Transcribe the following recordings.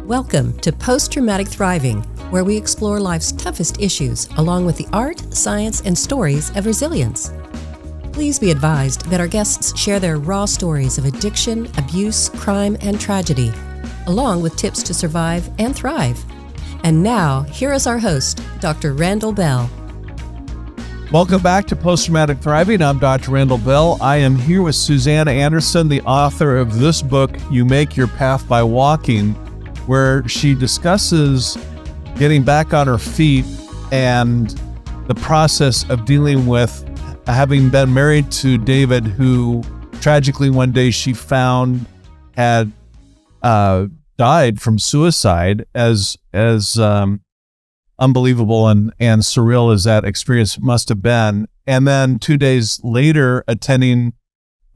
Welcome to Post-Traumatic Thriving, where we explore life's toughest issues along with the art, science, and stories of resilience. Please be advised that our guests share their raw stories of addiction, abuse, crime, and tragedy, along with tips to survive and thrive. And now, here is our host, Dr. Randall Bell. Welcome back to Post-Traumatic Thriving. I'm Dr. Randall Bell. I am here with Suzanne Anderson, the author of this book, You Make Your Path by Walking, where she discusses getting back on her feet and the process of dealing with having been married to David, who tragically one day she found had died from suicide. As unbelievable and surreal as that experience must have been. And then 2 days later, attending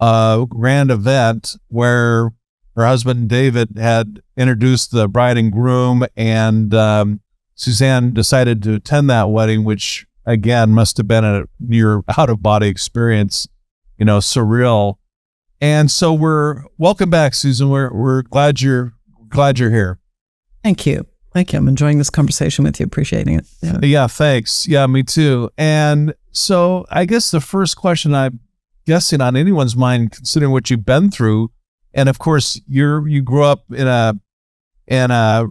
a grand event where her husband, David, had introduced the bride and groom, and Suzanne decided to attend that wedding, which, again, must have been a near out-of-body experience, surreal. And so welcome back, Susan. We're glad you're here. Thank you. I'm enjoying this conversation with you, appreciating it. Yeah, thanks. Yeah, me too. And so I guess the first question I'm guessing on anyone's mind, considering what you've been through, and of course you grew up in a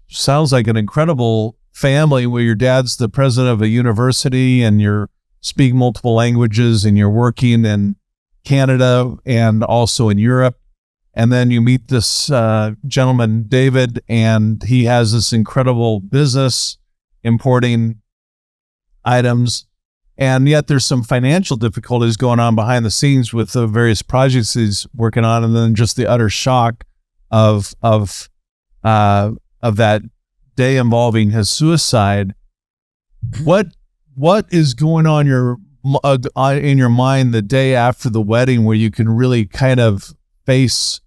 sounds like an incredible family where your dad's the president of a university and you're speaking multiple languages and you're working in Canada and also in Europe. And then you meet this gentleman, David, and he has this incredible business importing items. And yet there's some financial difficulties going on behind the scenes with the various projects he's working on. And then just the utter shock of that day involving his suicide. What is going on in your mind the day after the wedding where you can really kind of face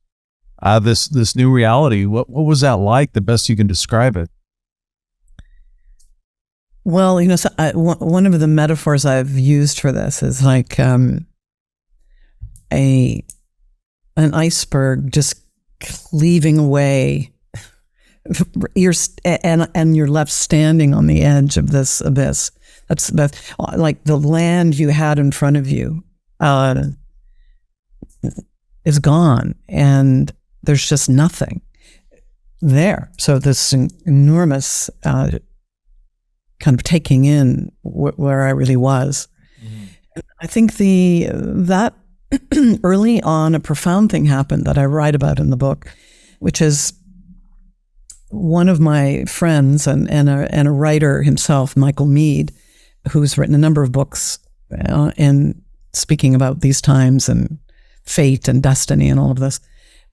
this new reality? What was that like? The best you can describe it. Well, one of the metaphors I've used for this is like an iceberg just cleaving away. You're left standing on the edge of this abyss. That's like the land you had in front of you is gone, and there's just nothing there. So this enormous kind of taking in where I really was. Mm-hmm. I think that early on, a profound thing happened that I write about in the book, which is one of my friends and a writer himself, Michael Mead, who's written a number of books in speaking about these times and fate and destiny and all of this.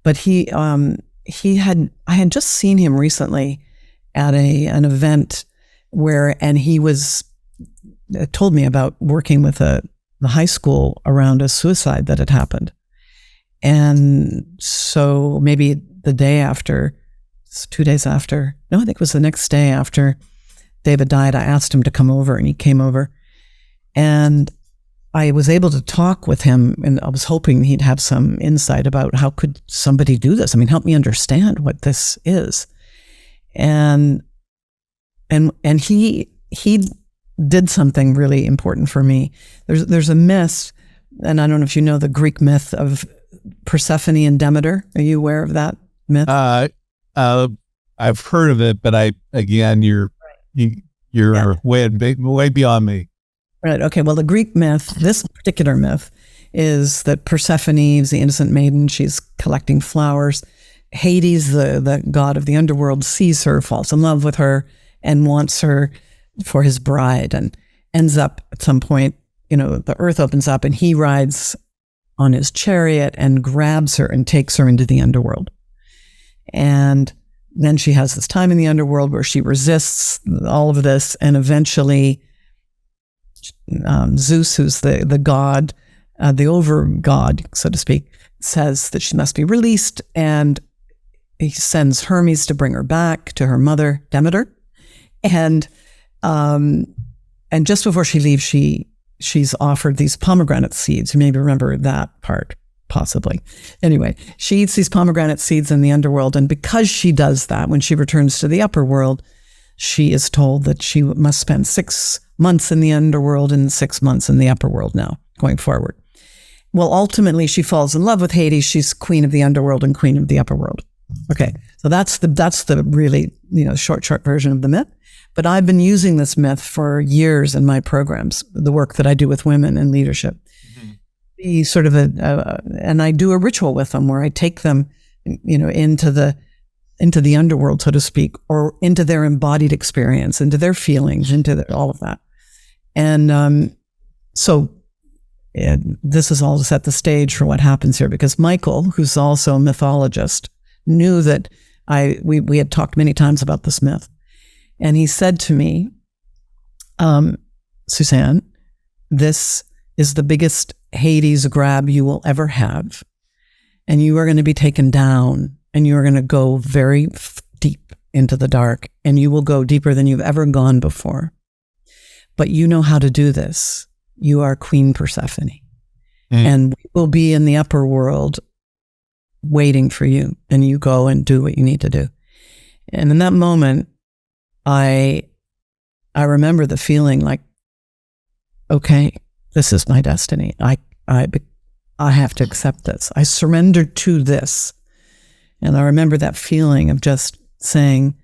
But I had just seen him recently at an event and he told me about working with the high school around a suicide that had happened. And so maybe the day after, 2 days after, no, I think it was the next day after David died, I asked him to come over, and he came over. And I was able to talk with him, and I was hoping he'd have some insight about how could somebody do this? I mean, help me understand what this is. And he did something really important for me. There's a myth, and I don't know if you know the Greek myth of Persephone and Demeter. Are you aware of that myth? I've heard of it, but you're way beyond me. Right. Okay. Well, the Greek myth, this particular myth, is that Persephone is the innocent maiden. She's collecting flowers. Hades, the god of the underworld, sees her, falls in love with her, and wants her for his bride, and ends up at some point, the earth opens up and he rides on his chariot and grabs her and takes her into the underworld. And then she has this time in the underworld where she resists all of this, and eventually Zeus, who's the god, the over god, so to speak, says that she must be released, and he sends Hermes to bring her back to her mother, Demeter. And just before she leaves, she's offered these pomegranate seeds. You maybe remember that part. possibly. Anyway, she eats these pomegranate seeds in the underworld. And because she does that, when she returns to the upper world, she is told that she must spend 6 months in the underworld and 6 months in the upper world now, going forward. Well, ultimately, she falls in love with Hades. She's queen of the underworld and queen of the upper world. Okay, so that's the really, short version of the myth. But I've been using this myth for years in my programs, the work that I do with women in leadership. Be sort of and I do a ritual with them where I take them, into the underworld, so to speak, or into their embodied experience, into their feelings, all of that. And this is all to set the stage for what happens here, because Michael, who's also a mythologist, knew that we had talked many times about this myth. And he said to me, Suzanne, this is the biggest Hades grab you will ever have. And you are going to be taken down, and you are going to go very deep into the dark, and you will go deeper than you've ever gone before. But you know how to do this. You are Queen Persephone. And we will be in the upper world waiting for you, and you go and do what you need to do. And in that moment, I remember the feeling like, okay, this is my destiny. I have to accept this. I surrendered to this. And I remember that feeling of just saying,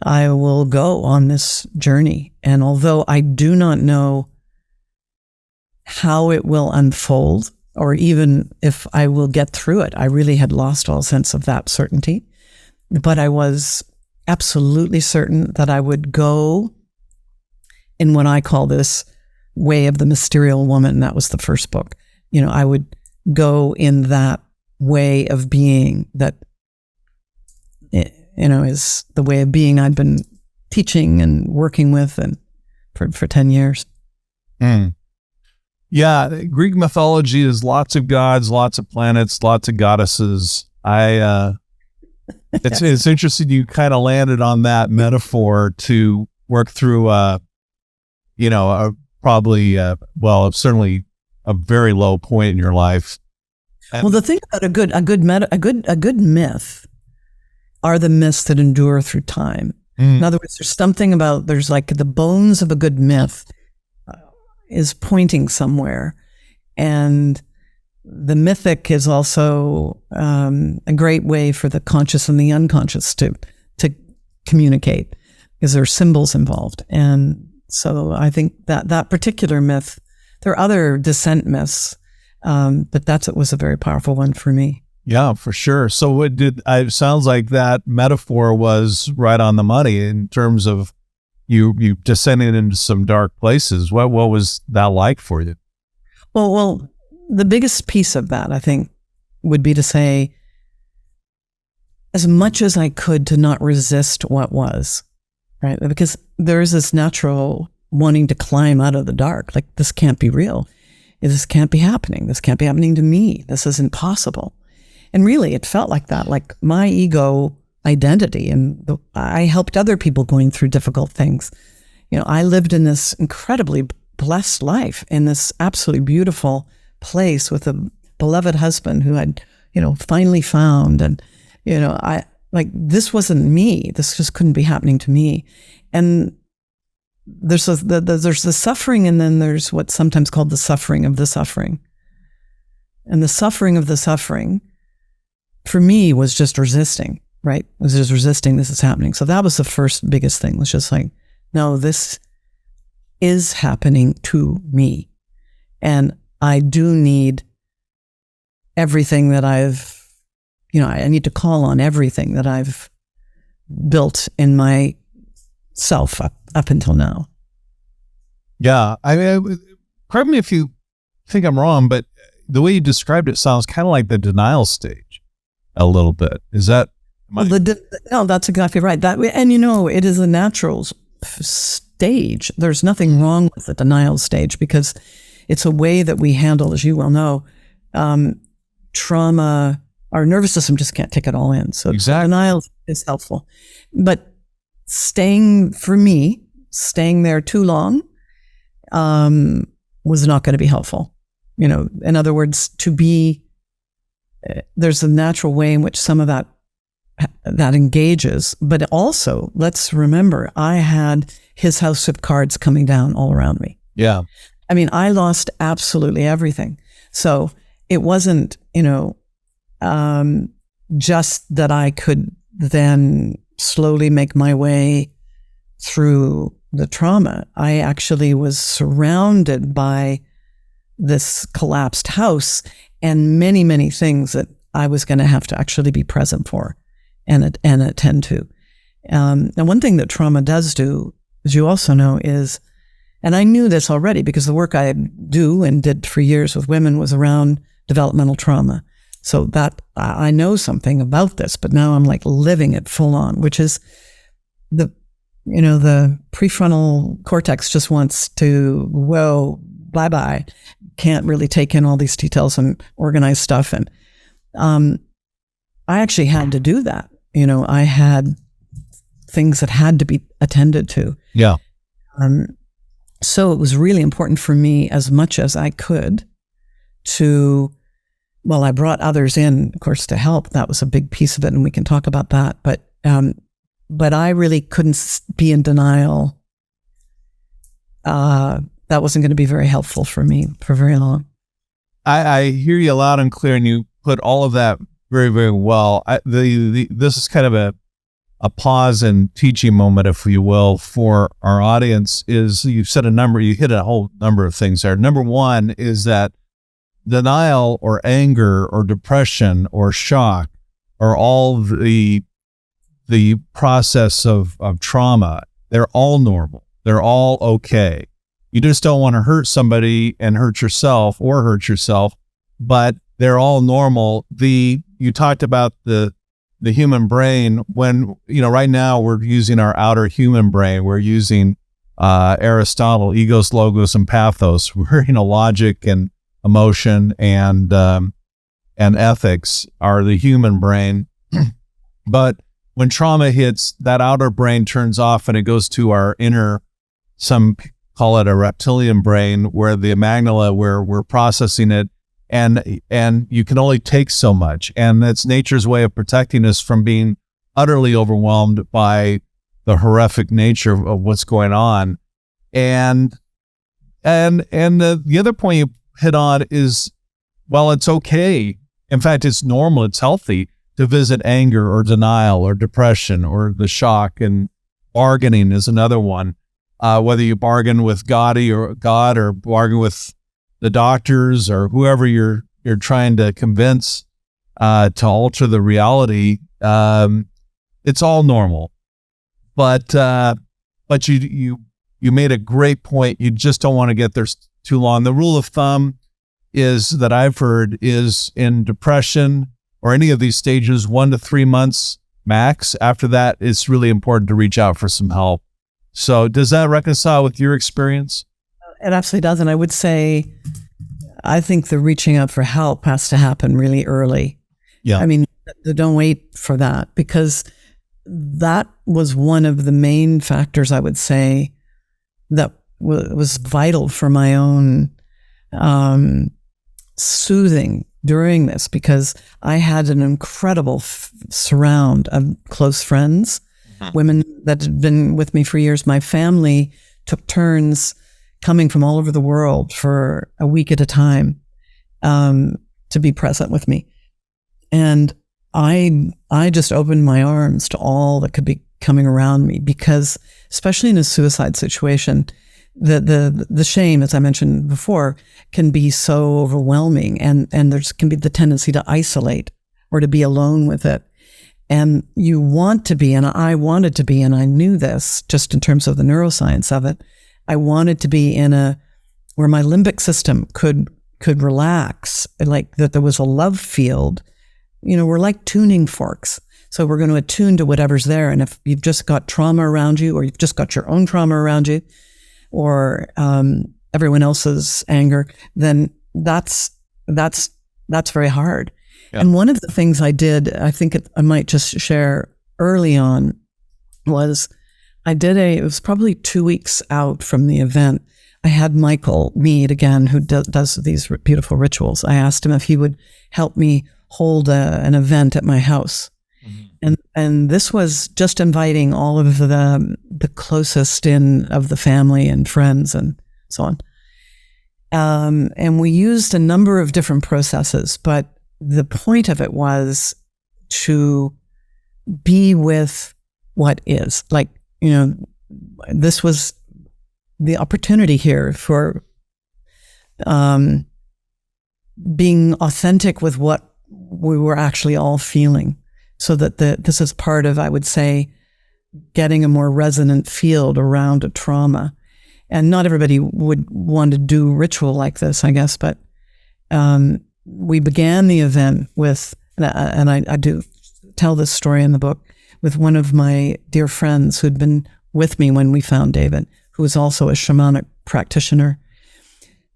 I will go on this journey. And although I do not know how it will unfold, or even if I will get through it, I really had lost all sense of that certainty. But I was absolutely certain that I would go in what I call this way of the mysterious woman. That was the first book. I would go in that way of being that, is the way of being I'd been teaching and working with and for 10 years. Yeah, Greek mythology is lots of gods, lots of planets, lots of goddesses. It's interesting you kind of landed on that metaphor to work through certainly a very low point in your life. Well, the thing about a good myth are the myths that endure through time. In other words, there's like the bones of a good myth is pointing somewhere, and the mythic is also a great way for the conscious and the unconscious to communicate, because there are symbols involved. And so I think that particular myth, there are other descent myths, but it was a very powerful one for me. Yeah, for sure. So it sounds like that metaphor was right on the money in terms of you descending into some dark places. What was that like for you? Well, the biggest piece of that, I think, would be to say, as much as I could, to not resist what was, right? Because there is this natural wanting to climb out of the dark. Like, this can't be real. This can't be happening. This can't be happening to me. This isn't possible. And really, it felt like that, like my ego identity, and I helped other people going through difficult things. I lived in this incredibly blessed life in this absolutely beautiful place with a beloved husband who I'd, finally found. And, this wasn't me. This just couldn't be happening to me. And there's the suffering, and then there's what's sometimes called the suffering of the suffering. And the suffering of the suffering, for me, was just resisting, right? It was just resisting this is happening. So that was the first biggest thing, was just like, no, this is happening to me. And I do need everything that I need to call on everything that I've built in myself up until now. Yeah. I mean, correct me if you think I'm wrong, but the way you described it sounds kind of like the denial stage a little bit. Is that? No, that's exactly right. And it is a natural stage. There's nothing wrong with the denial stage, because it's a way that we handle, as you well know, trauma. Our nervous system just can't take it all in. So exactly. Denial is helpful. But staying there too long was not going to be helpful. In other words, to be there's a natural way in which some of that engages. But also, let's remember, I had his house of cards coming down all around me. Yeah. I mean, I lost absolutely everything. So it wasn't, just that I could then slowly make my way through the trauma. I actually was surrounded by this collapsed house and many, many things that I was going to have to actually be present for and attend to. And one thing that trauma does do, as you also know, is, and I knew this already because the work I do and did for years with women was around developmental trauma. So that I know something about this, but now I'm like living it full on, which is the prefrontal cortex just wants to, whoa, bye-bye. Can't really take in all these details and organize stuff. And I actually had to do that. I had things that had to be attended to. Yeah. So it was really important for me, as much as I could, I brought others in, of course, to help. That was a big piece of it, and we can talk about that. But I really couldn't be in denial. That wasn't going to be very helpful for me for very long. I hear you loud and clear, and you put all of that very, very well. This is kind of a pause and teaching moment, if you will, for our audience. Is you hit a whole number of things there. Number one is that denial or anger or depression or shock are all the process of trauma. They're all normal. They're all okay. You just don't want to hurt somebody and hurt yourself, but they're all normal. You talked about the human brain. When, right now we're using our outer human brain. We're using Aristotle, egos, logos, and pathos. We're, logic and emotion and ethics are the human brain. But when trauma hits, that outer brain turns off and it goes to our inner, some call it a reptilian brain, where the amygdala, where we're processing it. And you can only take so much. And that's nature's way of protecting us from being utterly overwhelmed by the horrific nature of what's going on. And the other point you hit on is, well, it's okay. In fact, it's normal, it's healthy to visit anger or denial or depression or the shock. And bargaining is another one. Whether you bargain with God or bargain with the doctors or whoever you're trying to convince to alter the reality, it's all normal. But you made a great point. You just don't want to get there too long. The rule of thumb is that I've heard is in depression or any of these stages, 1 to 3 months max. After that, it's really important to reach out for some help. So does that reconcile with your experience? It absolutely does. And I would say, I think the reaching out for help has to happen really early. Yeah. I mean, don't wait for that, because that was one of the main factors, I would say, that was vital for my own soothing during this, because I had an incredible surround of close friends, women that had been with me for years. My family took turns coming from all over the world for a week at a time to be present with me. And I just opened my arms to all that could be coming around me, because especially in a suicide situation, the shame, as I mentioned before, can be so overwhelming, and there can be the tendency to isolate or to be alone with it. And you want to be, and I wanted to be, and I knew this just in terms of the neuroscience of it, I wanted to be where my limbic system could relax, like that there was a love field. We're like tuning forks. So we're going to attune to whatever's there. And if you've just got trauma around you, or you've just got your own trauma around you, or everyone else's anger, then that's very hard. Yeah. And one of the things I did, I think I might just share early on, was it was probably 2 weeks out from the event. I had Michael Mead, again, who does these beautiful rituals. I asked him if he would help me hold an event at my house. And this was just inviting all of the closest in of the family and friends and so on. And we used a number of different processes, but the point of it was to be with what is. Like, this was the opportunity here for being authentic with what we were actually all feeling. So that this is part of, I would say, getting a more resonant field around a trauma. And not everybody would want to do ritual like this, I guess, but we began the event with, and I do tell this story in the book, with one of my dear friends who'd been with me when we found David, who was also a shamanic practitioner.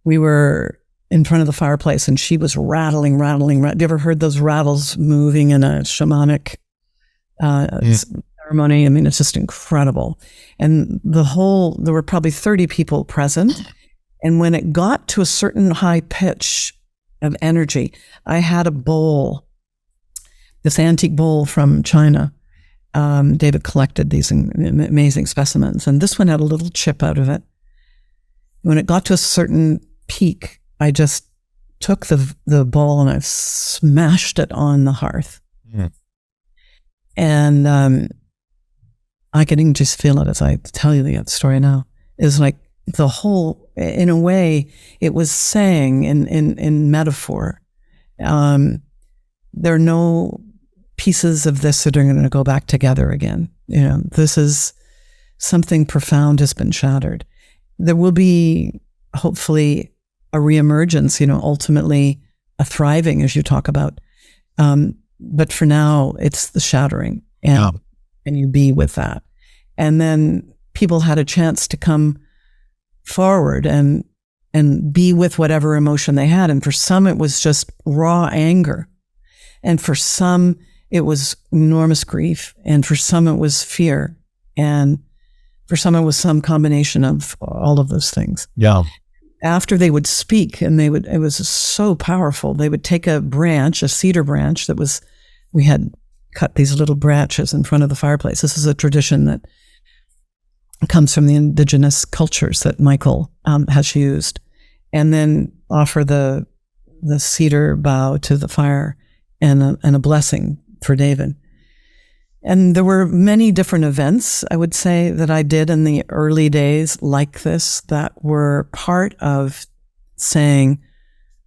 We were in front of the fireplace, and she was rattling. Have you ever heard those rattles moving in a shamanic ceremony? I mean, it's just incredible. And there were probably 30 people present. And when it got to a certain high pitch of energy, I had a bowl, this antique bowl from China. David collected these amazing specimens, and this one had a little chip out of it. When it got to a certain peak, I just took the ball and I smashed it on the hearth. Yeah. And I can just feel it as I tell you the story now. It's like the whole, in a way, it was saying in metaphor, there are no pieces of this that are going to go back together again. This is something profound has been shattered. There will be hopefully a reemergence, ultimately a thriving, as you talk about. But for now, it's the shattering, and you be with that. And then people had a chance to come forward and be with whatever emotion they had. And for some, it was just raw anger. And for some, it was enormous grief. And for some, it was fear. And for some, it was some combination of all of those things. Yeah. After they would speak, and it was so powerful, they would take a branch, a cedar branch we had cut these little branches in front of the fireplace. This is a tradition that comes from the indigenous cultures that Michael has used, and then offer the cedar bough to the fire and a blessing for David. And there were many different events, I would say, that I did in the early days like this that were part of saying,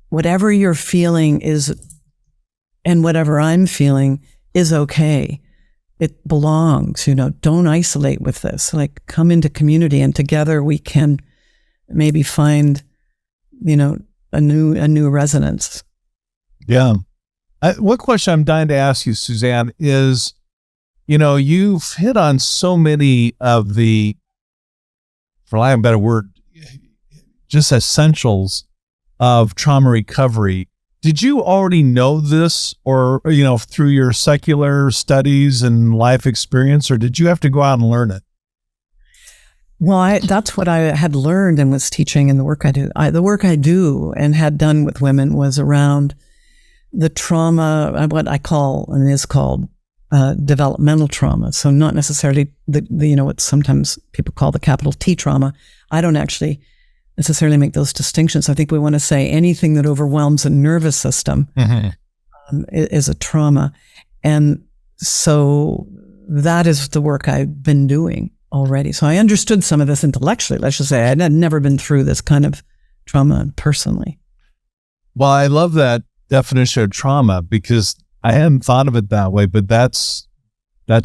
whatever you're feeling is, and whatever I'm feeling is okay. It belongs, don't isolate with this. Like, come into community, and together we can maybe find, a new resonance. Yeah. One question I'm dying to ask you, Suzanne, is, you've hit on so many of the, for lack of a better word, just essentials of trauma recovery. Did you already know this, or, through your secular studies and life experience, or did you have to go out and learn it? Well, that's what I had learned and was teaching in the work I do. The work I do and had done with women was around the trauma, what I call and is called developmental trauma. So not necessarily what sometimes people call the capital T trauma. I don't actually necessarily make those distinctions. I think we want to say anything that overwhelms a nervous system is a trauma. And so that is the work I've been doing already. So I understood some of this intellectually. Let's just say I had never been through this kind of trauma personally. Well, I love that definition of trauma, because I hadn't thought of it that way, but it's the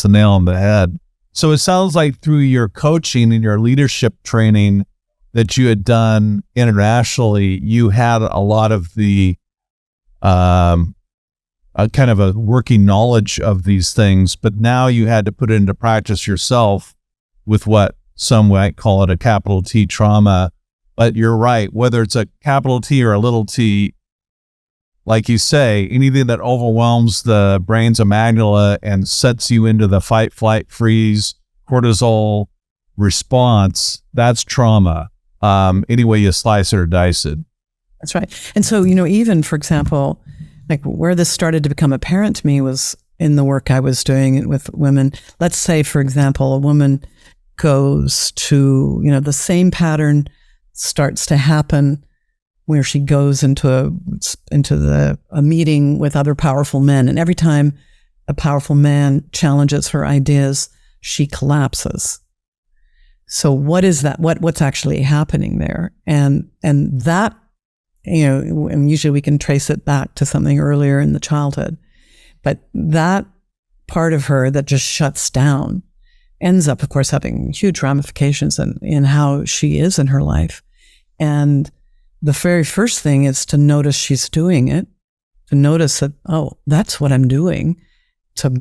nail on the head. So it sounds like through your coaching and your leadership training that you had done internationally, you had a lot of the kind of a working knowledge of these things, but now you had to put it into practice yourself with what some might call it a capital T trauma. But you're right, whether it's a capital T or a little t, like you say, anything that overwhelms the brain's amygdala and sets you into the fight, flight, freeze, cortisol response, that's trauma, any way you slice it or dice it. That's right. And so, even for example, like where this started to become apparent to me was in the work I was doing with women. Let's say, for example, a woman goes to, the same pattern starts to happen where she goes into a meeting with other powerful men. And every time a powerful man challenges her ideas, she collapses. So what is that? What's actually happening there? And that, and usually we can trace it back to something earlier in the childhood. But that part of her that just shuts down ends up, of course, having huge ramifications in how she is in her life. And the very first thing is to notice she's doing it, to notice that, oh, that's what I'm doing, to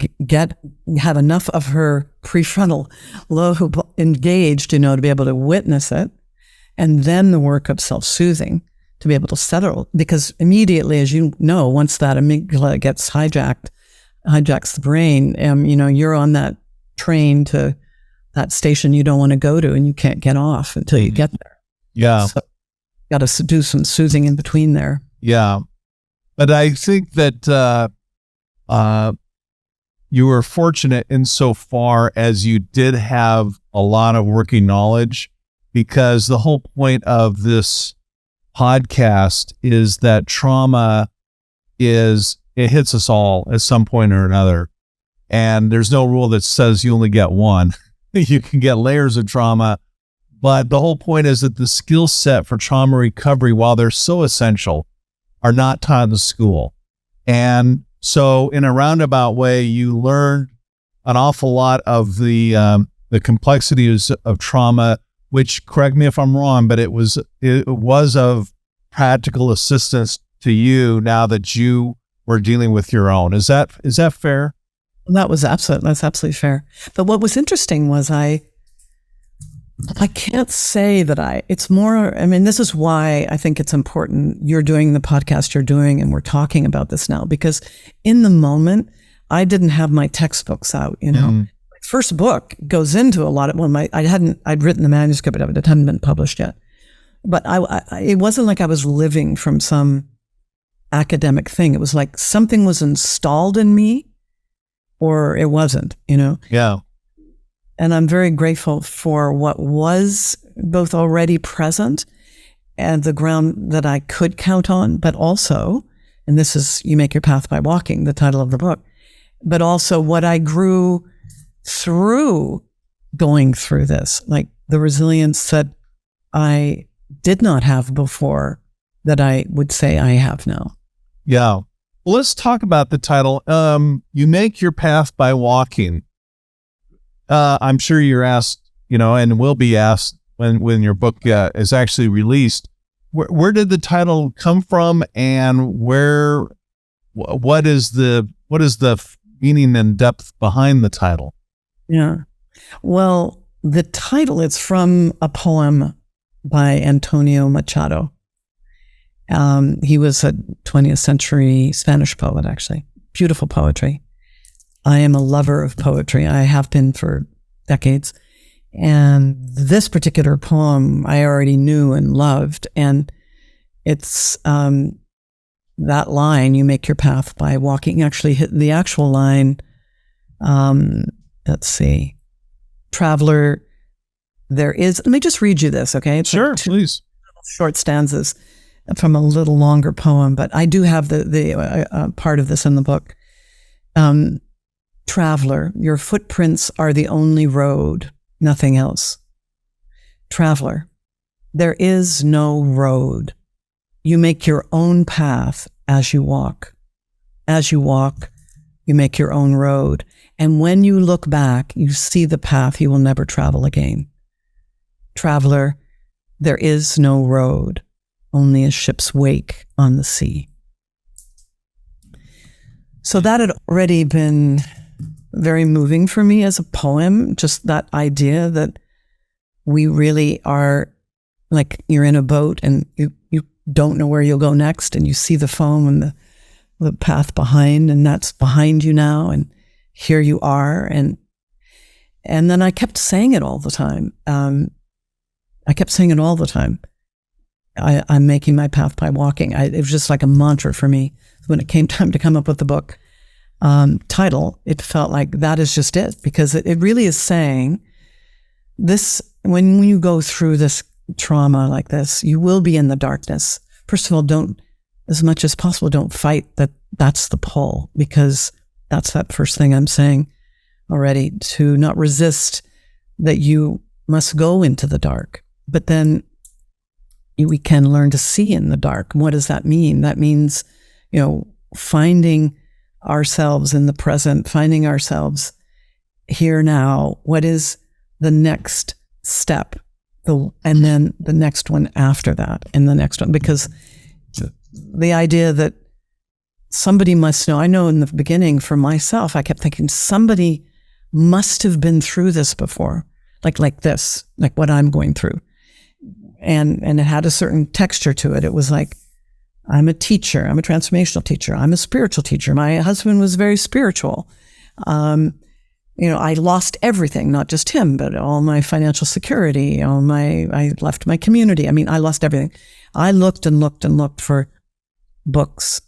have enough of her prefrontal lobe engaged, to be able to witness it. And then the work of self-soothing to be able to settle. Because immediately, as you know, once that amygdala gets hijacks the brain, you're on that train to that station you don't want to go to, and you can't get off until you get there. Yeah. So got to do some soothing in between there. Yeah. But I think that you were fortunate insofar as you did have a lot of working knowledge, because the whole point of this podcast is that trauma it hits us all at some point or another. And there's no rule that says you only get one. You can get layers of trauma. But the whole point is that the skill set for trauma recovery, while they're so essential, are not taught in the school. And so in a roundabout way, you learn an awful lot of the complexities of trauma, which, correct me if I'm wrong, but it was of practical assistance to you now that you were dealing with your own. Is that fair? That's absolutely fair. But what was interesting was I can't say that it's more, this is why I think it's important you're doing the podcast you're doing, and we're talking about this now, because in the moment, I didn't have my textbooks out, My first book goes into a lot of, I'd written the manuscript, but it hadn't been published yet. But it wasn't like I was living from some academic thing. It was like something was installed in me, or it wasn't, Yeah. And I'm very grateful for what was both already present and the ground that I could count on, but also, and this is You Make Your Path by Walking, the title of the book, but also what I grew through going through this, like the resilience that I did not have before that I would say I have now. Yeah. Well, let's talk about the title. You Make Your Path by Walking. I'm sure you're asked, and will be asked when your book is actually released. Where did the title come from, and what is the meaning and depth behind the title? Yeah. Well, the title is from a poem by Antonio Machado. He was a 20th century Spanish poet, actually. Beautiful poetry. I am a lover of poetry. I have been for decades. And this particular poem I already knew and loved. And it's that line, you make your path by walking, actually hit the actual line. Let's see. Traveler, there is, let me just read you this, okay? It's sure, like please. Short stanzas from a little longer poem, but I do have the part of this in the book. Traveler, your footprints are the only road, nothing else. Traveler, there is no road. You make your own path as you walk. As you walk, you make your own road. And when you look back, you see the path you will never travel again. Traveler, there is no road, only a ship's wake on the sea. So that had already been very moving for me as a poem, just that idea that we really are like you're in a boat and you don't know where you'll go next, and you see the foam and the path behind, and that's behind you now, and here you are. And then I kept saying it all the time. I'm making my path by walking. It was just like a mantra for me. When it came time to come up with the book title, it felt like that is just it, because it really is saying this, when you go through this trauma like this, you will be in the darkness. First of all, don't, as much as possible, don't fight that's the pull, because that's that first thing I'm saying already, to not resist that you must go into the dark. But then we can learn to see in the dark. What does that mean? That means, finding ourselves in the present, finding ourselves here now. What is the next step? And then the next one after that, and the next one, because the idea that somebody must know. I know in the beginning for myself, I kept thinking somebody must have been through this before, like this, like what I'm going through. And it had a certain texture to it. It was like, I'm a teacher. I'm a transformational teacher. I'm a spiritual teacher. My husband was very spiritual. I lost everything, not just him, but all my financial security, I left my community. I mean, I lost everything. I looked and looked and looked for books,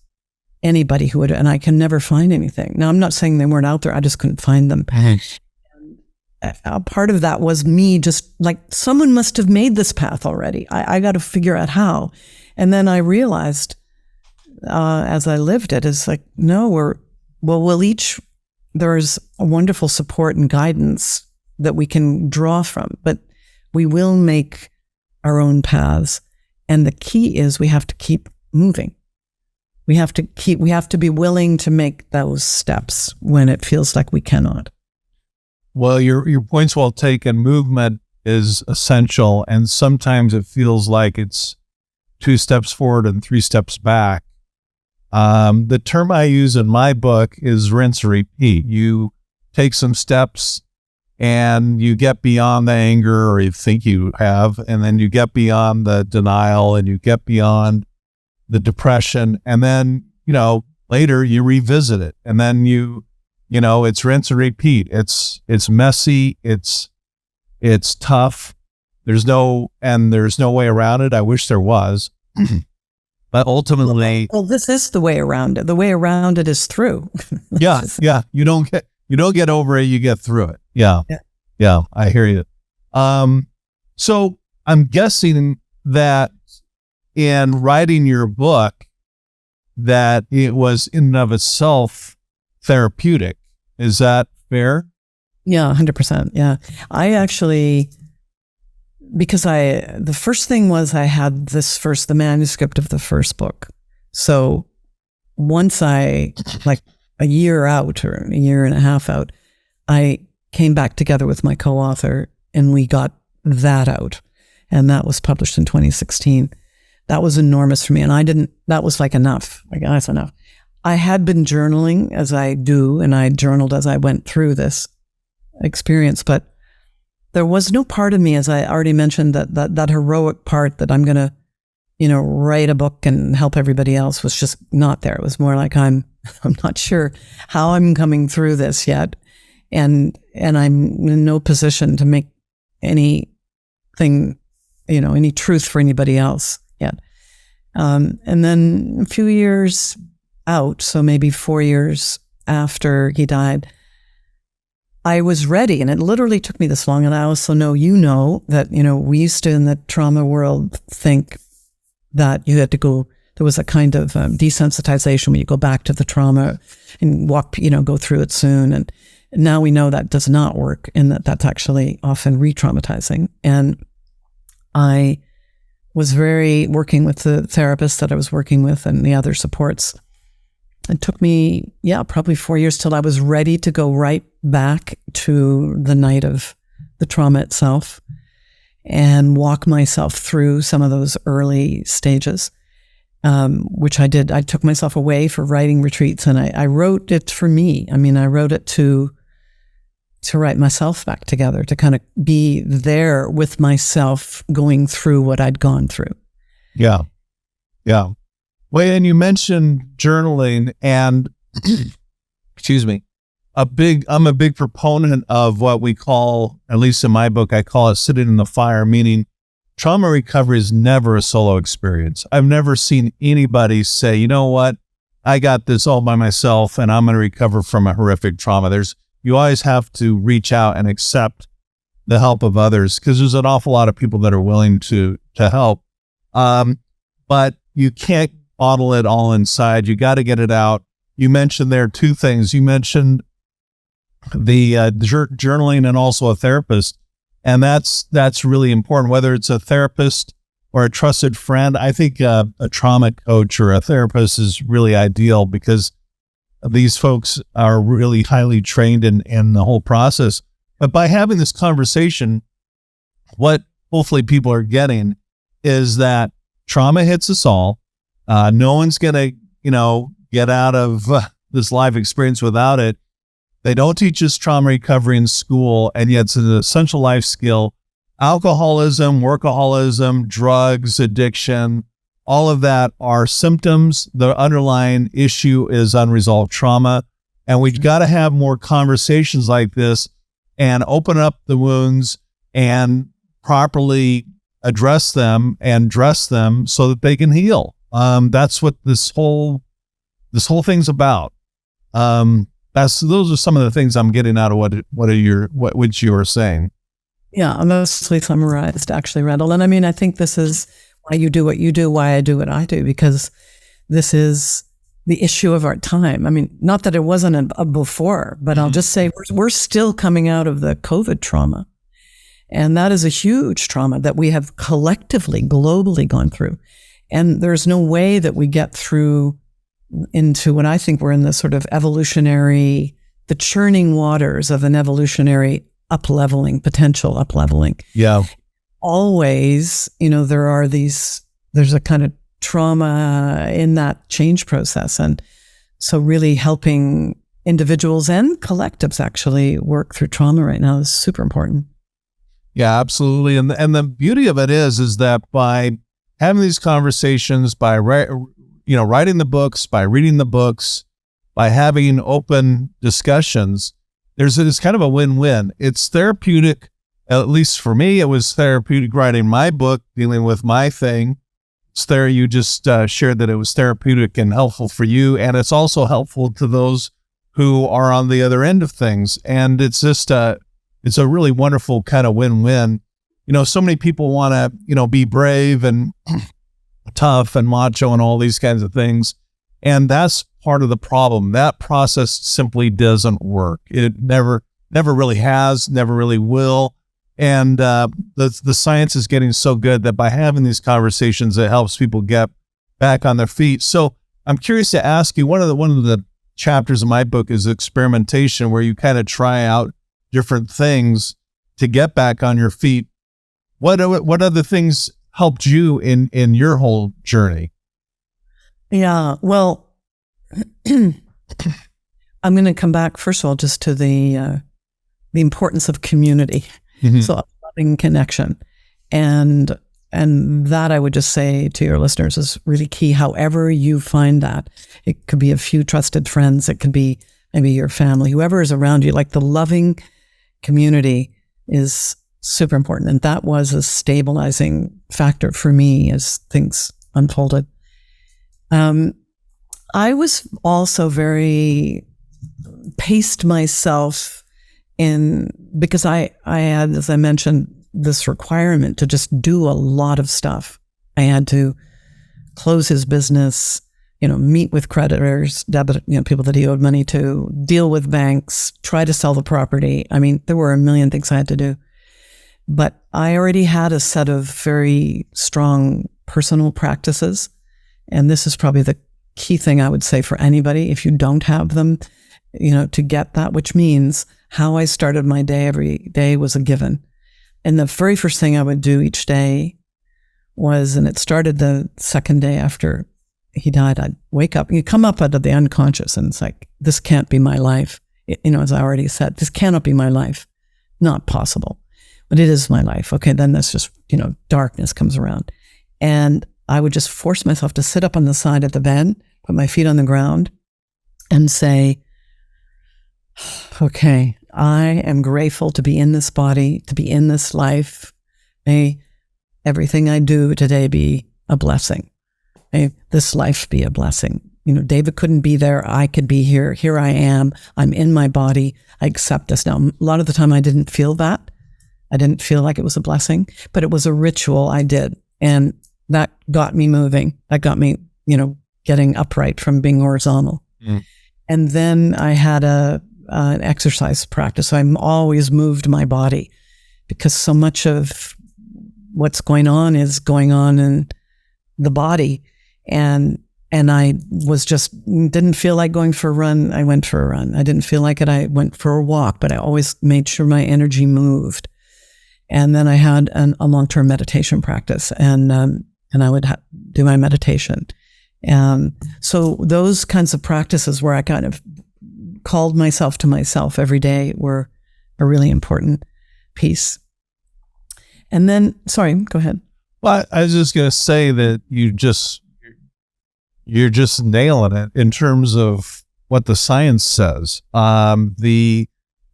anybody who would, and I can never find anything. Now, I'm not saying they weren't out there. I just couldn't find them. A part of that was me just like, someone must have made this path already. I got to figure out how. And then I realized, as I lived it, is like, no, we'll each, there's a wonderful support and guidance that we can draw from, but we will make our own paths. And the key is we have to keep moving. We have to be willing to make those steps when it feels like we cannot. Well, your point's well taken. Movement is essential, and sometimes it feels like it's 2 steps forward and 3 steps back. The term I use in my book is rinse and repeat. You take some steps and you get beyond the anger, or you think you have, and then you get beyond the denial and you get beyond the depression, and then, later you revisit it, and then it's rinse and repeat. It's messy. It's tough. There's no way around it. I wish there was. But ultimately, well, this is the way around it. The way around it is through. Yeah. You don't get over it. You get through it. Yeah. I hear you. So I'm guessing that in writing your book, that it was in and of itself therapeutic. Is that fair? Yeah, 100%. Yeah. I actually, because the first thing was I had the manuscript of the first book. So once like a year out or a year and a half out, I came back together with my co-author and we got that out. And that was published in 2016. That was enormous for me. And that was like enough. Like, that's enough. I had been journaling as I do, and I journaled as I went through this experience, but there was no part of me, as I already mentioned, that heroic part that I'm going to, write a book and help everybody else was just not there. It was more like I'm not sure how I'm coming through this yet. And I'm in no position to make anything, any truth for anybody else yet. And then a few years out, so maybe 4 years after he died, I was ready, and it literally took me this long. And I also know, that, we used to in the trauma world think that you had to go, there was a kind of desensitization when you go back to the trauma and go through it soon. And now we know that does not work, and that's actually often re-traumatizing. And I was working with the therapist that I was working with and the other supports. It took me, probably 4 years till I was ready to go right back to the night of the trauma itself and walk myself through some of those early stages, which I did. I took myself away for writing retreats, and I wrote it for me. I mean, I wrote it to write myself back together, to kind of be there with myself going through what I'd gone through. Yeah. Well, and you mentioned journaling, and excuse me, I'm a big proponent of what we call, at least in my book, I call it sitting in the fire, meaning trauma recovery is never a solo experience. I've never seen anybody say, you know what, I got this all by myself and I'm going to recover from a horrific trauma. You always have to reach out and accept the help of others, because there's an awful lot of people that are willing to help. But you can't bottle it all inside. You got to get it out. You mentioned there two things. You mentioned the journaling and also a therapist. And that's really important, whether it's a therapist or a trusted friend. I think a trauma coach or a therapist is really ideal, because these folks are really highly trained in the whole process. But by having this conversation, what hopefully people are getting is that trauma hits us all. No one's going to, get out of this life experience without it. They don't teach us trauma recovery in school, and yet it's an essential life skill. Alcoholism, workaholism, drugs, addiction, all of that are symptoms. The underlying issue is unresolved trauma. And we've got to have more conversations like this and open up the wounds and properly address them and dress them so that they can heal. That's what this whole thing's about. Those are some of the things I'm getting out of what you were saying. Yeah, mostly summarized, actually, Randall. And I mean, I think this is why you do what you do, why I do what I do, because this is the issue of our time. I mean, not that it wasn't a before, but I'll just say we're still coming out of the COVID trauma. And that is a huge trauma that we have collectively, globally gone through. And there's no way that we get through into what I think we're in the sort of the churning waters of an evolutionary potential up-leveling. Yeah. Always, there's a kind of trauma in that change process. And so really helping individuals and collectives actually work through trauma right now is super important. Yeah, absolutely. And the beauty of it is that by having these conversations, by writing the books, by reading the books, by having open discussions, it's kind of a win-win. It's therapeutic. At least for me, it was therapeutic writing my book, dealing with my thing. You just shared that it was therapeutic and helpful for you, and it's also helpful to those who are on the other end of things. And it's just it's a really wonderful kind of win-win. So many people want to, be brave and tough and macho and all these kinds of things. And that's part of the problem. That process simply doesn't work. It never really has, never really will. And the science is getting so good that by having these conversations, it helps people get back on their feet. So I'm curious to ask you, one of the chapters of my book is experimentation, where you kind of try out different things to get back on your feet. What other things helped you in your whole journey? Yeah, well, I'm going to come back first of all just to the importance of community. Mm-hmm. So a loving connection, and that I would just say to your listeners is really key. However you find that, it could be a few trusted friends, it could be maybe your family, whoever is around you. Like the loving community is super important, and that was a stabilizing factor for me as things unfolded. I was also very paced myself because I had, as I mentioned, this requirement to just do a lot of stuff. I had to close his business, meet with creditors, people that he owed money to, deal with banks, try to sell the property. I mean, there were a million things I had to do. But I already had a set of very strong personal practices. And this is probably the key thing I would say for anybody, if you don't have them, to get that, which means how I started my day every day was a given. And the very first thing I would do each day was, and it started the second day after he died, I'd wake up, you come up out of the unconscious, and it's like, this can't be my life. As I already said, this cannot be my life. Not possible. But it is my life. Okay, then that's just, darkness comes around. And I would just force myself to sit up on the side of the bed, put my feet on the ground, and say, okay, I am grateful to be in this body, to be in this life. May everything I do today be a blessing. May this life be a blessing. David couldn't be there. I could be here. Here I am. I'm in my body. I accept this. Now, a lot of the time I didn't feel that. I didn't feel like it was a blessing, but it was a ritual I did. And that got me moving. That got me, getting upright from being horizontal. Mm. And then I had an exercise practice. So I always moved my body because so much of what's going on is going on in the body. And I was didn't feel like going for a run. I went for a run. I didn't feel like it. I went for a walk, but I always made sure my energy moved. And then I had a long-term meditation practice, and I would do my meditation. And so those kinds of practices where I kind of called myself to myself every day were a really important piece. And then, sorry, go ahead. Well, I was just going to say that you're just nailing it in terms of what the science says.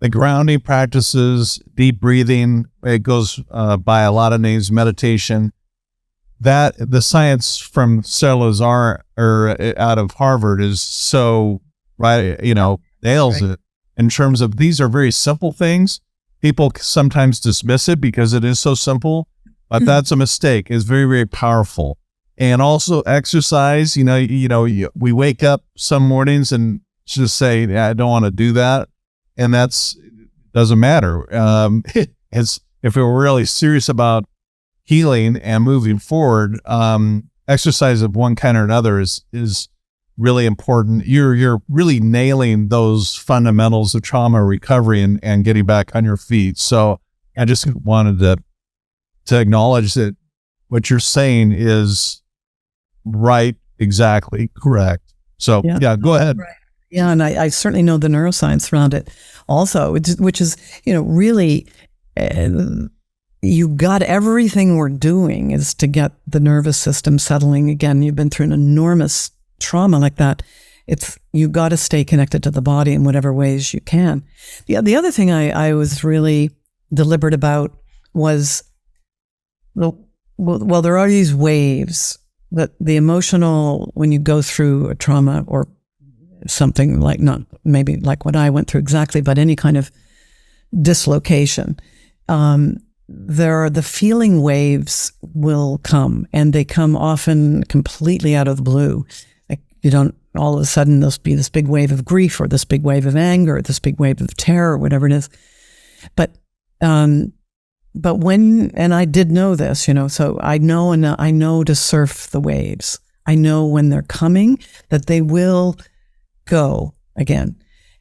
The grounding practices, deep breathing, it goes by a lot of names, meditation, that the science from Salazar or out of Harvard is so, right, nails it in terms of these are very simple things. People sometimes dismiss it because it is so simple, but that's a mistake. It's very, very powerful. And also exercise, we wake up some mornings and just say, I don't want to do that. And doesn't matter. If we're really serious about healing and moving forward, exercise of one kind or another is really important. You're really nailing those fundamentals of trauma recovery and getting back on your feet. So I just wanted to acknowledge that what you're saying is right, exactly correct. So yeah go ahead. Right. Yeah, and I certainly know the neuroscience around it also, which is, really, you got everything we're doing is to get the nervous system settling again. You've been through an enormous trauma like that. You got to stay connected to the body in whatever ways you can. The other thing I was really deliberate about was, well, there are these waves that the emotional, when you go through a trauma or something like, not maybe like what I went through exactly, but any kind of dislocation, the feeling waves will come, and they come often completely out of the blue. Like you don't, all of a sudden there'll be this big wave of grief or this big wave of anger or this big wave of terror, or whatever it is. But when, and I did know this, so I know to surf the waves. I know when they're coming, that they will go again.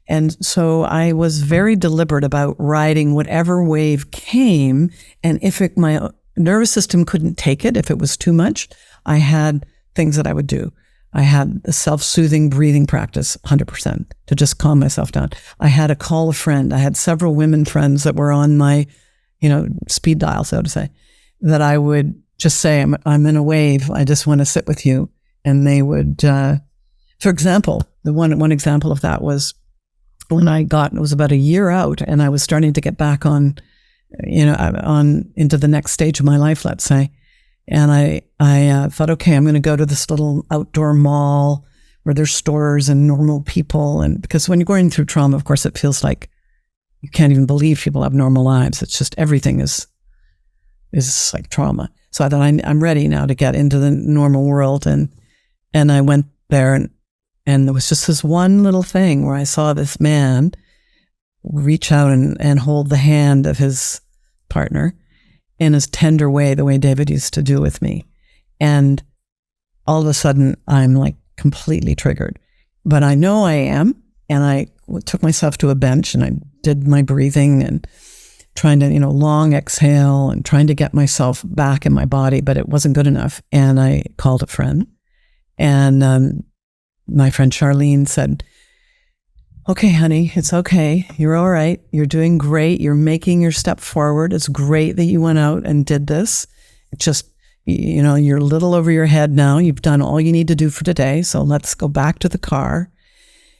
And so I was very deliberate about riding whatever wave came. And if my nervous system couldn't take it, if it was too much, I had things that I would do. I had a self-soothing breathing practice, 100%, to just calm myself down. I had a call a friend. I had several women friends that were on my, speed dial, so to say, that I would just say, I'm in a wave. I just want to sit with you. And they would, for example, the one example of that was when it was about a year out and I was starting to get back on into the next stage of my life, let's say. And I thought, okay, I'm going to go to this little outdoor mall where there's stores and normal people. And because when you're going through trauma, of course, it feels like you can't even believe people have normal lives. It's just everything is like trauma. So I thought I'm ready now to get into the normal world. And I went there and there was just this one little thing where I saw this man reach out and hold the hand of his partner in his tender way, the way David used to do with me. And all of a sudden, I'm like completely triggered. But I know I am. And I took myself to a bench and I did my breathing and trying to, long exhale and trying to get myself back in my body, but it wasn't good enough. And I called a friend. And my friend Charlene said, okay, honey, it's okay. You're all right. You're doing great. You're making your step forward. It's great that you went out and did this. It's just, you're a little over your head now. You've done all you need to do for today. So let's go back to the car.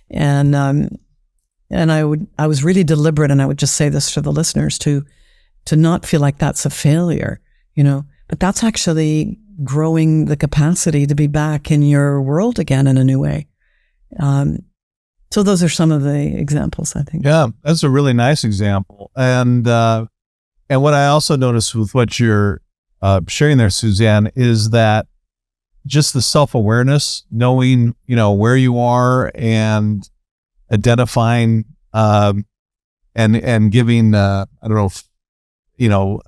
And I was really deliberate, and I would just say this to the listeners to not feel like that's a failure. But that's actually growing the capacity to be back in your world again in a new way. So those are some of the examples, I think. Yeah, that's a really nice example. And what I also noticed with what you're sharing there, Suzanne, is that just the self-awareness, knowing, where you are and identifying and giving, I don't know,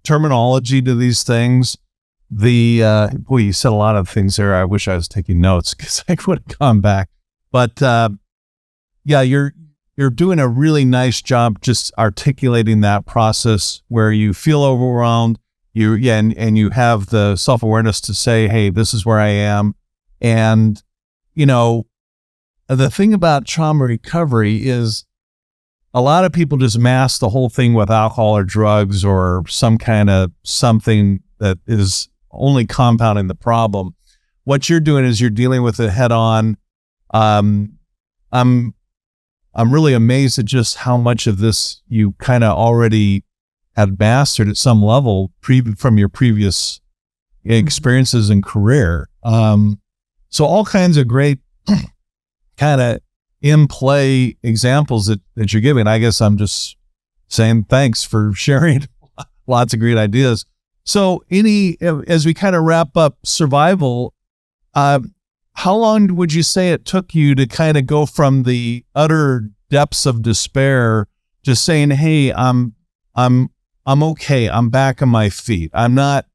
terminology to these things. You said a lot of things there. I wish I was taking notes because I would have gone back. But yeah, you're doing a really nice job just articulating that process where you feel overwhelmed. And you have the self-awareness to say, hey, this is where I am. And, the thing about trauma recovery is a lot of people just mask the whole thing with alcohol or drugs or some kind of something that is only compounding the problem. What you're doing is you're dealing with it head on. I'm really amazed at just how much of this you kind of already had mastered at some level from your previous experiences and career. So all kinds of great kind of in play examples that you're giving. I guess I'm just saying thanks for sharing lots of great ideas. So as we kind of wrap up survival, how long would you say it took you to kind of go from the utter depths of despair to saying, hey, I'm okay. I'm back on my feet. I'm not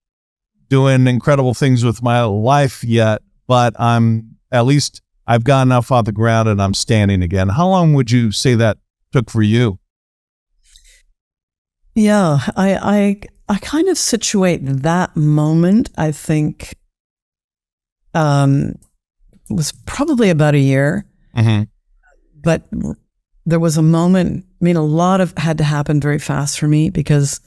doing incredible things with my life yet, but I've gotten enough off the ground and I'm standing again. How long would you say that took for you? Yeah, I kind of situate that moment, I think, was probably about a year. Mm-hmm. But there was a moment, a lot had to happen very fast for me because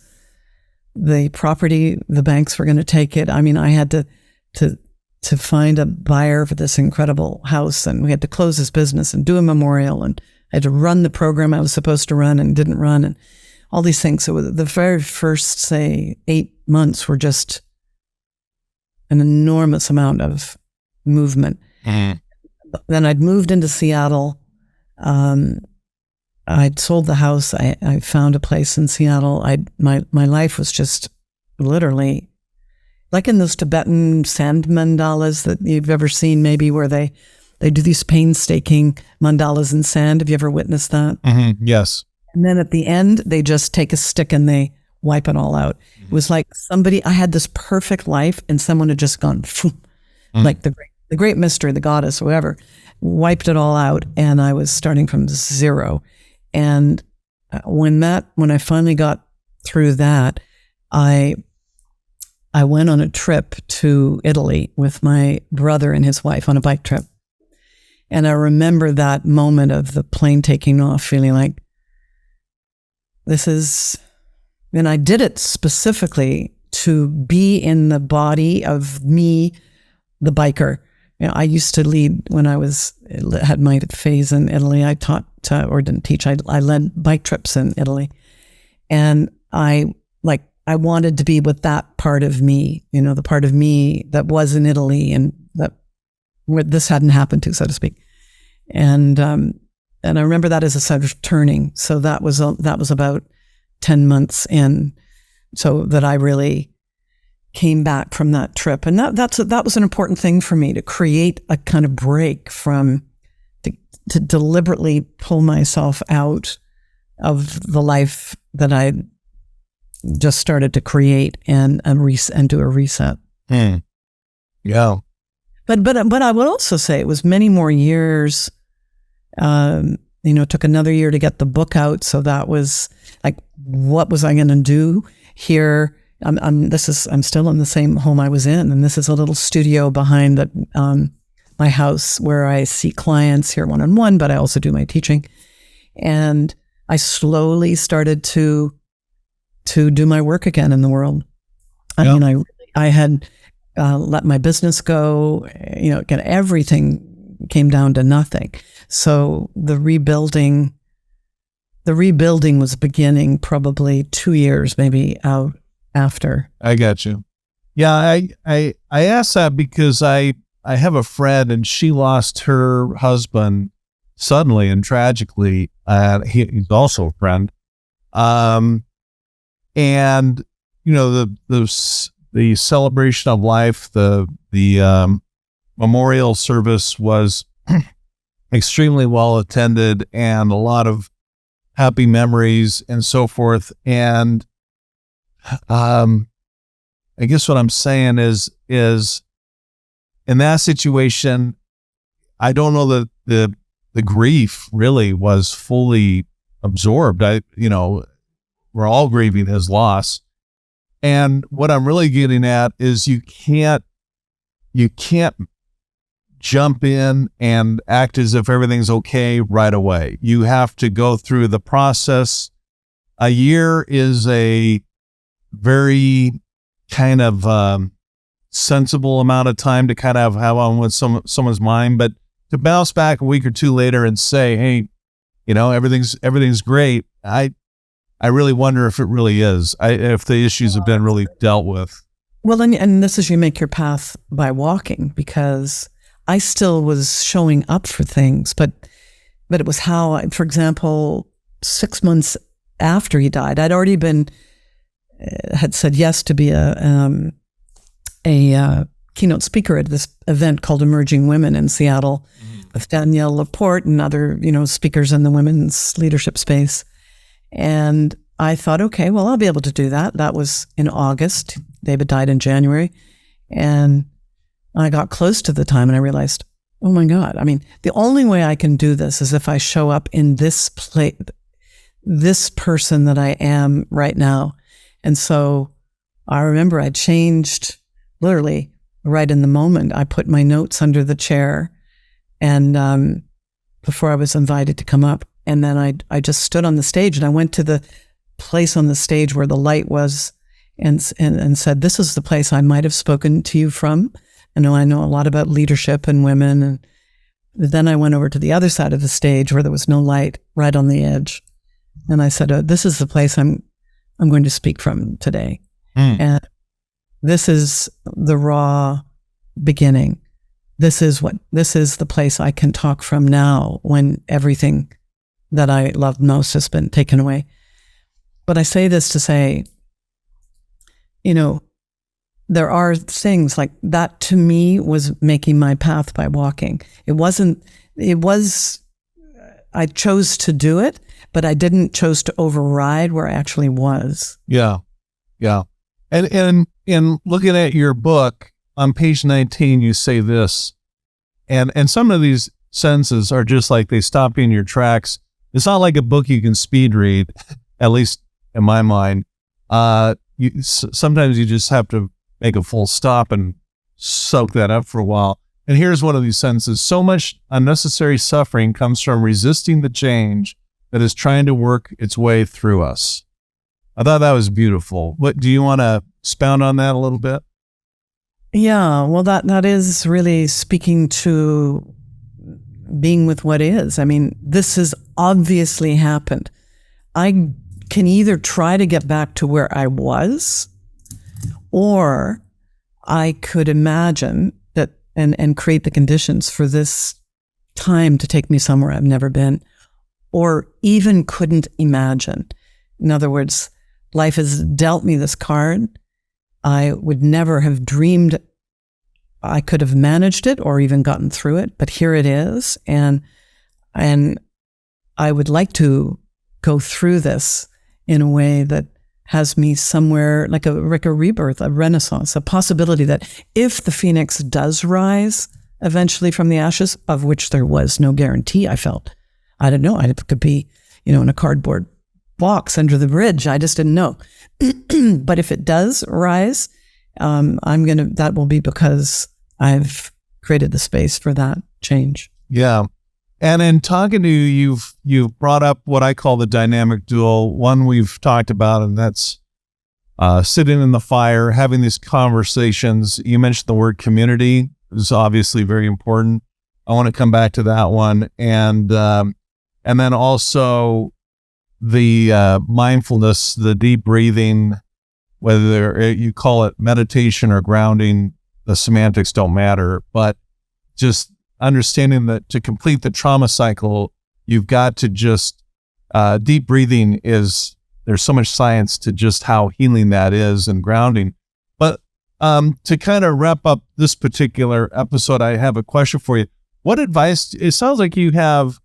the property, the banks were going to take it. I had to find a buyer for this incredible house, and we had to close this business and do a memorial, and I had to run the program I was supposed to run and didn't run, and all these things. So the very first, say, 8 months were just an enormous amount of movement. Mm-hmm. Then I'd moved into Seattle. I'd sold the house. I found a place in Seattle. My life was just literally like in those Tibetan sand mandalas that you've ever seen, maybe, where they do these painstaking mandalas in sand. Have you ever witnessed that? Mm-hmm. Yes. And then at the end, they just take a stick and they wipe it all out. Mm-hmm. It was like I had this perfect life and someone had just gone, like the great mystery, the goddess, whoever, wiped it all out. And I was starting from zero. And when I finally got through that, I went on a trip to Italy with my brother and his wife on a bike trip. And I remember that moment of the plane taking off, feeling like and I did it specifically to be in the body of me, the biker. I used to lead when I had my phase in Italy. I taught, or didn't teach, I led bike trips in Italy. And I wanted to be with that part of me, the part of me that was in Italy and where this hadn't happened to, so to speak. And I remember that as a sort of turning. So that was about 10 months in, so that I really came back from that trip. And that was an important thing for me, to create a kind of break to deliberately pull myself out of the life that I just started to create and do a reset. Yeah. But I would also say it was many more years. It took another year to get the book out. So that was like, what was I going to do here? I'm still in the same home I was in, and this is a little studio behind my house where I see clients here one-on-one, but I also do my teaching. And I slowly started to do my work again in the world. I had let my business go. Again, everything came down to nothing. So the rebuilding was beginning probably 2 years maybe out after. I got you. Yeah, I asked that because I have a friend and she lost her husband suddenly and tragically. He's also a friend. And the celebration of life, the memorial service was extremely well attended and a lot of happy memories and so forth. And I guess what I'm saying is in that situation, I don't know that the grief really was fully absorbed. We're all grieving his loss. And what I'm really getting at is you can't jump in and act as if everything's okay right away. You have to go through the process. A year is a very kind of sensible amount of time to kind of have on with someone's mind, but to bounce back a week or two later and say, hey, everything's great. I really wonder if it really is, if the issues have been really dealt with. Well, and this is, you make your path by walking, because I still was showing up for things, but it was how, for example, 6 months after he died, I'd already had said yes to be a keynote speaker at this event called Emerging Women in Seattle, with Danielle Laporte and other, speakers in the women's leadership space. And I thought, okay, well, I'll be able to do that. That was in August. David died in January. And I got close to the time and I realized, oh my God, the only way I can do this is if I show up in this place, this person that I am right now. And so I remember I changed literally right in the moment. I put my notes under the chair and before I was invited to come up. And then I just stood on the stage and I went to the place on the stage where the light was and said, this is the place I might have spoken to you from. I know a lot about leadership and women. And then I went over to the other side of the stage where there was no light, right on the edge. And I said, this is the place I'm going to speak from today. And this is the raw beginning. This is the place I can talk from now when everything that I loved most has been taken away. But I say this to say, there are things like that to me was making my path by walking. I chose to do it, but I didn't chose to override where I actually was. Yeah. Yeah. And in looking at your book on page 19, you say this, and some of these sentences are just like they stop you in your tracks. It's not like a book you can speed read, at least in my mind. Sometimes you just have to make a full stop and soak that up for a while. And here's one of these sentences. So much unnecessary suffering comes from resisting the change that is trying to work its way through us. I thought that was beautiful. What do you want to expound on that a little bit? Yeah, well, that is really speaking to being with what is. This has obviously happened. I can either try to get back to where I was, or I could imagine that and create the conditions for this time to take me somewhere I've never been, or even couldn't imagine. In other words, life has dealt me this card. I would never have dreamed I could have managed it or even gotten through it, but here it is. And I would like to go through this in a way that has me somewhere like a rebirth, a renaissance, a possibility that if the phoenix does rise eventually from the ashes, of which there was no guarantee, I felt. I don't know. It could be, in a cardboard box under the bridge. I just didn't know. But if it does rise, that will be because I've created the space for that change. Yeah. And in talking to you, you've brought up what I call the dynamic duo. One we've talked about, and that's sitting in the fire, having these conversations. You mentioned the word community is obviously very important. I want to come back to that one. And then also the mindfulness, the deep breathing, whether you call it meditation or grounding, the semantics don't matter, but just understanding that to complete the trauma cycle, you've got to just, deep breathing there's so much science to just how healing that is and grounding. But to kind of wrap up this particular episode, I have a question for you. What advice, it sounds like you have,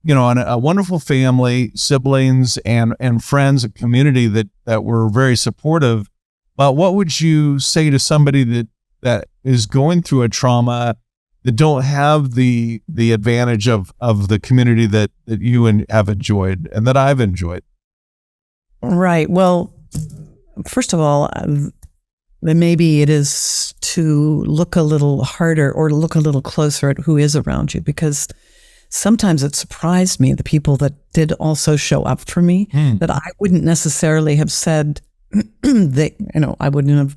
a wonderful family, siblings, and friends, a community that were very supportive. But what would you say to somebody that is going through a trauma, that don't have the advantage of the community that you have enjoyed and that I've enjoyed? Right. Well, first of all, then maybe it is to look a little harder or look a little closer at who is around you, because sometimes it surprised me, the people that did also show up for me, that I wouldn't necessarily have said I wouldn't have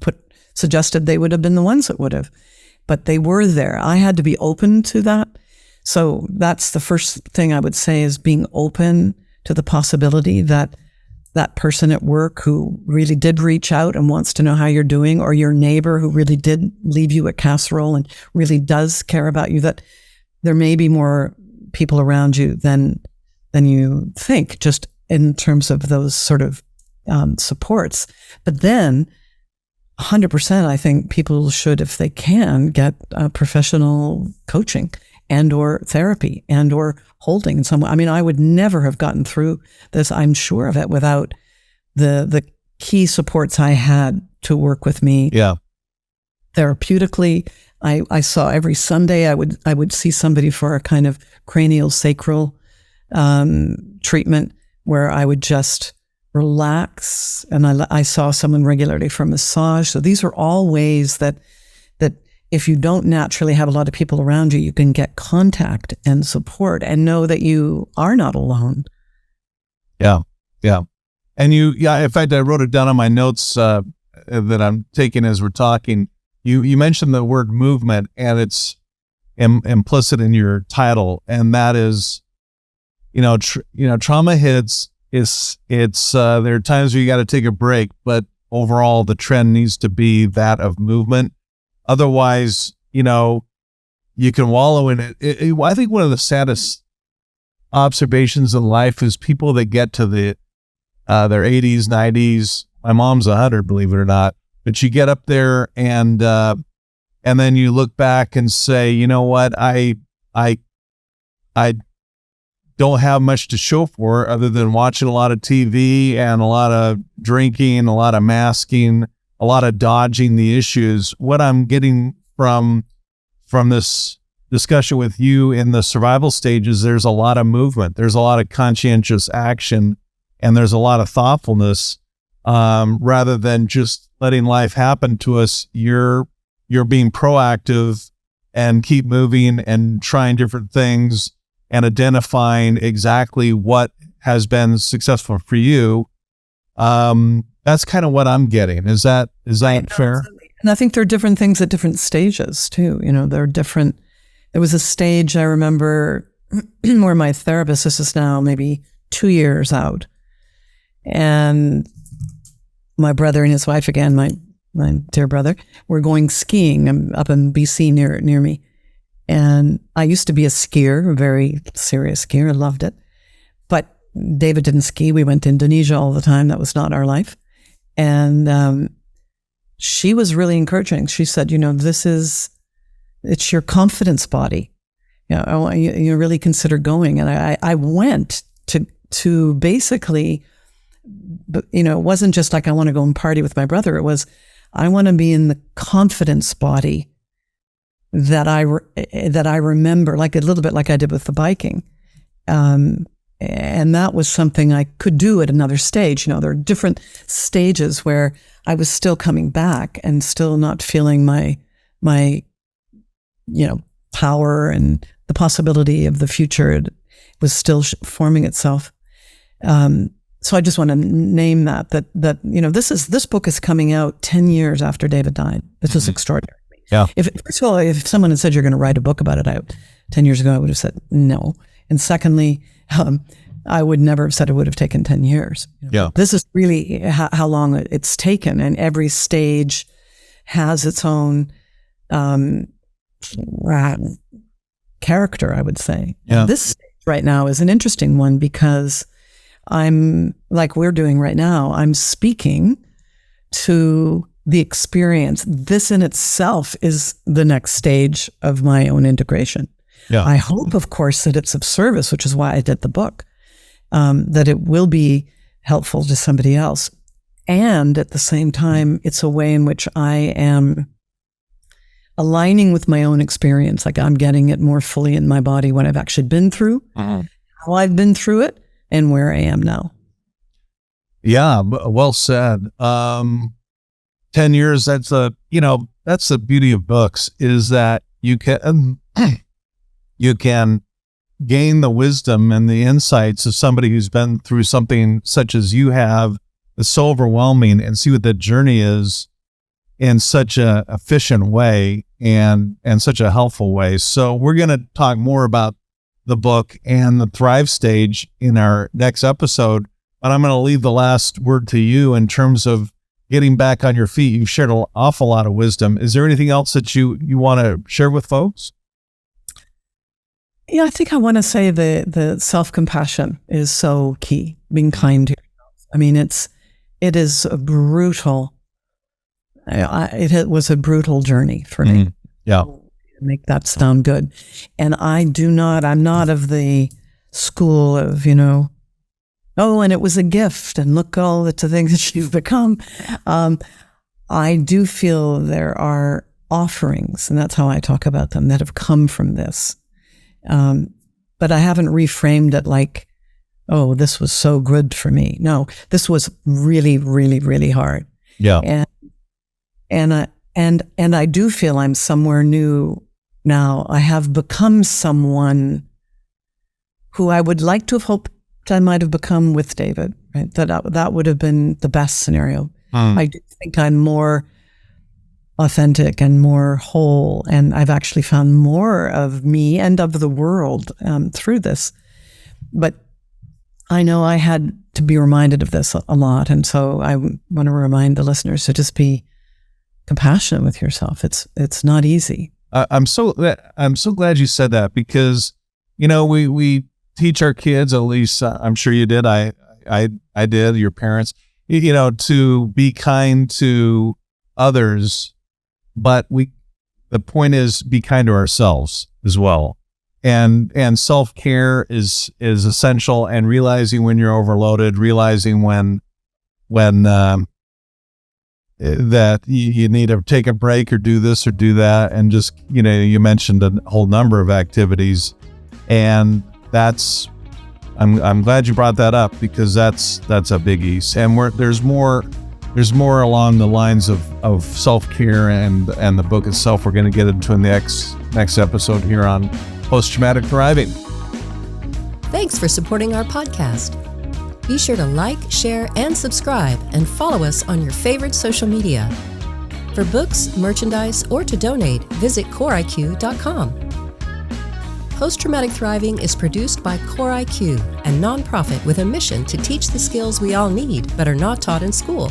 suggested they would have been the ones that would have, but they were there. I had to be open to that. So that's the first thing I would say, is being open to the possibility that that person at work who really did reach out and wants to know how you're doing, or your neighbor who really did leave you a casserole and really does care about you, that there may be more people around you than you think, just in terms of those sort of supports. But then 100%, I think people should, if they can, get professional coaching and or therapy and or holding in some way. I mean, I would never have gotten through this, I'm sure of it, without the key supports I had to work with me. Yeah. Therapeutically, I saw every Sunday, I would see somebody for a kind of cranial sacral treatment where I would just relax, and I saw someone regularly for massage. So these are all ways that if you don't naturally have a lot of people around you, you can get contact and support and know that you are not alone. Yeah. Yeah. And in fact, I wrote it down on my notes that I'm taking as we're talking. You mentioned the word movement, and it's implicit in your title, and that is, trauma hits. There are times where you got to take a break, but overall the trend needs to be that of movement. Otherwise, you can wallow in it. I think one of the saddest observations in life is people that get to their 80s, 90s. My mom's 100, believe it or not. But you get up there and then you look back and say, you know what, I don't have much to show for it other than watching a lot of TV and a lot of drinking, a lot of masking, a lot of dodging the issues. What I'm getting from this discussion with you in the survival stages, there's a lot of movement, there's a lot of conscientious action, and there's a lot of thoughtfulness. Rather than just letting life happen to us, you're being proactive and keep moving and trying different things and identifying exactly what has been successful for you. That's kind of what I'm getting. Is that fair? And I think there are different things at different stages too. There are different. There was a stage I remember where my therapist, this is now maybe 2 years out, and my brother and his wife, again, my dear brother, were going skiing up in BC near me. And I used to be a skier, a very serious skier. I loved it. But David didn't ski. We went to Indonesia all the time. That was not our life. And she was really encouraging. She said, it's your confidence body. I want you really consider going. And I went to basically, but it wasn't just like I want to go and party with my brother. It was, I want to be in the confidence body that I remember, like a little bit like I did with the biking. And that was something I could do at another stage. There are different stages where I was still coming back and still not feeling my power and the possibility of the future. It was still forming itself. So I just want to name that this book is coming out 10 years after David died. This is extraordinary. Yeah. First of all, if someone had said you're going to write a book about it 10 years ago, I would have said no. And secondly, I would never have said it would have taken 10 years. Yeah. This is really how long it's taken, and every stage has its own character, I would say. Yeah. This stage right now is an interesting one because I'm, like we're doing right now, I'm speaking to the experience. This in itself is the next stage of my own integration. Yeah. I hope, of course, that it's of service, which is why I did the book, that it will be helpful to somebody else. And at the same time, it's a way in which I am aligning with my own experience. Like I'm getting it more fully in my body, what I've actually been through, how I've been through it, and where I am now. Yeah, well said. 10 years, that's the beauty of books, is that you can gain the wisdom and the insights of somebody who's been through something such as you have. It's so overwhelming, and see what the journey is in such a efficient way and such a helpful way. So we're going to talk more about the book and the Thrive stage in our next episode, but I'm going to leave the last word to you in terms of getting back on your feet. You've shared an awful lot of wisdom. Is there anything else that you want to share with folks? Yeah, I think I want to say the self-compassion is so key, being kind to yourself. I mean, it is a brutal, it was a brutal journey for me. Yeah. Make that sound good. And I'm not of the school of, oh, and it was a gift, and look all the things that you've become. I do feel there are offerings, and that's how I talk about them, that have come from this. But I haven't reframed it like, oh, this was so good for me. No, this was really, really, really hard. Yeah. And I do feel I'm somewhere new now. I have become someone who I would like to have hoped I might have become with David, right? That would have been the best scenario. I do think I'm more authentic and more whole, and I've actually found more of me and of the world through this. But I know I had to be reminded of this a lot, and so I want to remind the listeners to just be compassionate with yourself. It's not easy. I'm so glad you said that, because we teach our kids, at least I'm sure you did. I did. Your parents, to be kind to others, but the point is be kind to ourselves as well. And self-care is essential, and realizing when you're overloaded, realizing when that you need to take a break or do this or do that. And just, you mentioned a whole number of activities, and I'm glad you brought that up, because that's a biggie. And there's more along the lines of self-care and the book itself we're going to get into in the next episode here on Post-Traumatic Thriving. Thanks for supporting our podcast. Be sure to like, share, and subscribe, and follow us on your favorite social media. For books, merchandise, or to donate, visit CoreIQ.com. Post-Traumatic Thriving is produced by CoreIQ, a nonprofit with a mission to teach the skills we all need but are not taught in school.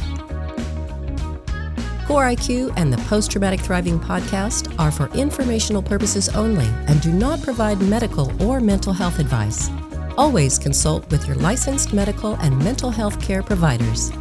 CoreIQ and the Post-Traumatic Thriving podcast are for informational purposes only and do not provide medical or mental health advice. Always consult with your licensed medical and mental health care providers.